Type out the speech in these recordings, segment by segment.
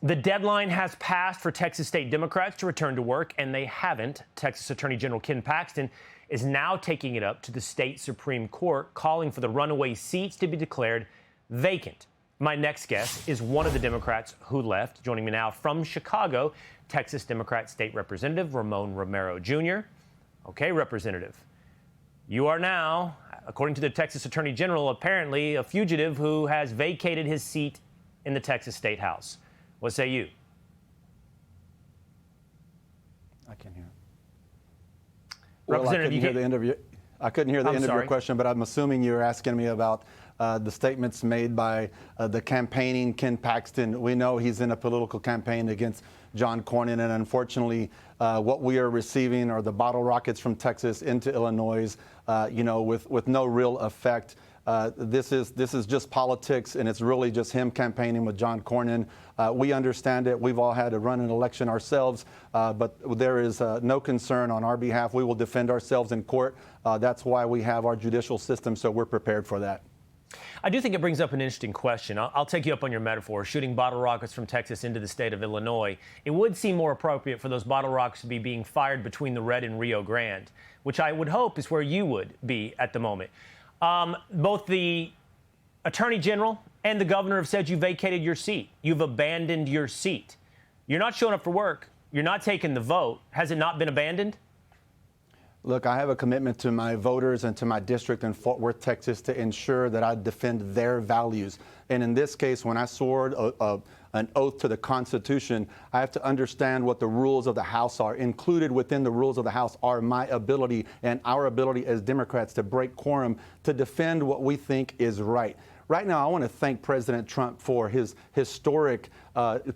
The deadline has passed for Texas state Democrats to return to work, and they haven't. Texas Attorney General Ken Paxton is now taking it up to the state Supreme Court, calling for the runaway seats to be declared vacant. My next guest is one of the Democrats who left. Joining me now from Chicago, Texas Democrat State Representative Ramon Romero Jr. Okay, Representative, you are now, according to the Texas Attorney General, apparently a fugitive who has vacated his seat in the Texas State House. What say you? I can't hear. Representative, I couldn't hear the end of your question, but I'm assuming you're asking me about the statements made by the campaigning Ken Paxton. We know he's in a political campaign against John Cornyn, and unfortunately, what we are receiving are the bottle rockets from Texas into Illinois, with no real effect. This is just politics, and it's really just him campaigning with John Cornyn. We understand it. We've all had to run an election ourselves, but there is no concern on our behalf. We will defend ourselves in court. That's why we have our judicial system, so we're prepared for that. I do think it brings up an interesting question. I'll take you up on your metaphor, shooting bottle rockets from Texas into the state of Illinois. It would seem more appropriate for those bottle rockets to be being fired between the Red and Rio Grande, which I would hope is where you would be at the moment. Both the Attorney General and the governor have said you vacated your seat. You've abandoned your seat. You're not showing up for work. You're not taking the vote. Has it not been abandoned? Look, I have a commitment to my voters and to my district in Fort Worth, Texas, to ensure that I defend their values. And in this case, when I swore an oath to the Constitution, I have to understand what the rules of the House are. Included within the rules of the House are my ability and our ability as Democrats to break quorum, to defend what we think is right. Right now, I want to thank President Trump for his historic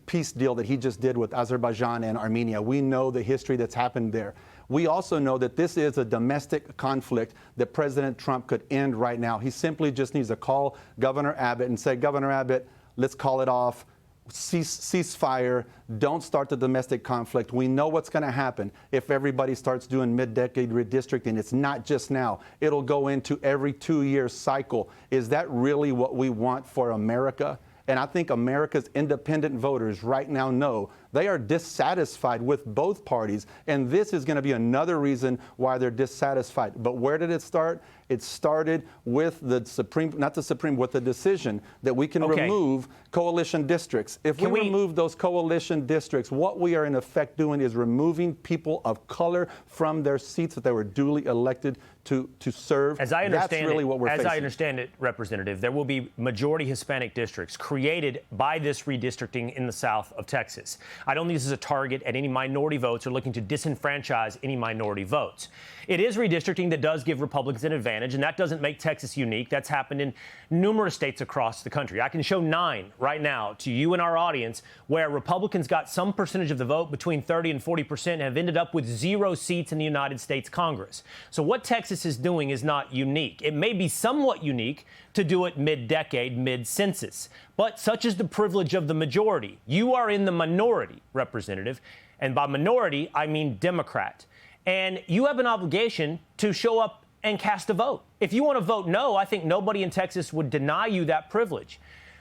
peace deal that he just did with Azerbaijan and Armenia. We know the history that's happened there. We also know that this is a domestic conflict that President Trump could end right now. He simply just needs to call Governor Abbott and say, Governor Abbott, let's call it off. Ceasefire. Don't start the domestic conflict. We know what's going to happen if everybody starts doing mid-decade redistricting. It's not just now. It'll go into every 2-year cycle. Is that really what we want for America? And I think America's independent voters right now know they are dissatisfied with both parties. And this is going to be another reason why they're dissatisfied. But where did it start? It started with the with the decision that we can remove coalition districts. If we remove those coalition districts, what we are in effect doing is removing people of color from their seats that they were duly elected to serve. As I understand That's really what we're facing. As I understand it, Representative, there will be majority Hispanic districts created by this redistricting in the south of Texas. I don't think this is a target at any minority votes or looking to disenfranchise any minority votes. It is redistricting that does give Republicans an advantage, and that doesn't make Texas unique. That's happened in numerous states across the country. I can show 9 right now to you and our audience where Republicans got some percentage of the vote, between 30 and 40%, and have ended up with 0 seats in the United States Congress. So what Texas is doing is not unique. It may be somewhat unique to do it mid-decade, mid-census, but such is the privilege of the majority. You are in the minority, Representative, and by minority, I mean Democrat. And you have an obligation to show up and cast a vote. If you want to vote no, I think nobody in Texas would deny you that privilege.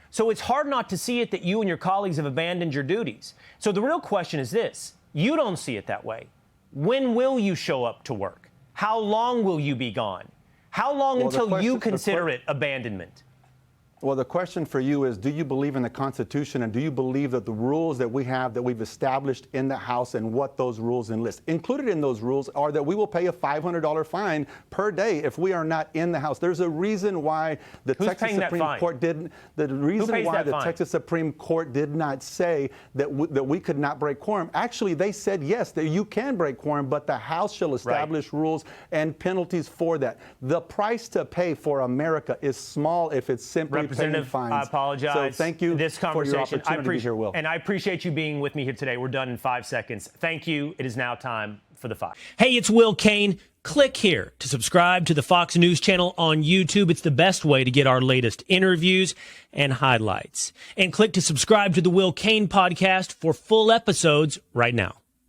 So it's hard not to see it that you and your colleagues have abandoned your duties. So the real question is this. You don't see it that way. When will you show up to work? How long will you be gone? How long until you consider it abandonment? Well, the question for you is, do you believe in the Constitution, and do you believe that the rules that we have, that we've established in the House, and what those rules enlist? Included in those rules are that we will pay a $500 fine per day if we are not in the House. There's a reason why the Texas Supreme Court didn't. The reason why the Texas Supreme Court did not say that we could not break quorum. Actually, they said yes, that you can break quorum, but the House shall establish rules and penalties for that. The price to pay for America is small if it's simply Representative, I apologize. So thank you this conversation. For your opportunity here, Will. And I appreciate you being with me here today. We're done in 5 seconds. Thank you. It is now time for the Fox. Hey, it's Will Cain. Click here to subscribe to the Fox News channel on YouTube. It's the best way to get our latest interviews and highlights. And click to subscribe to the Will Cain podcast for full episodes right now.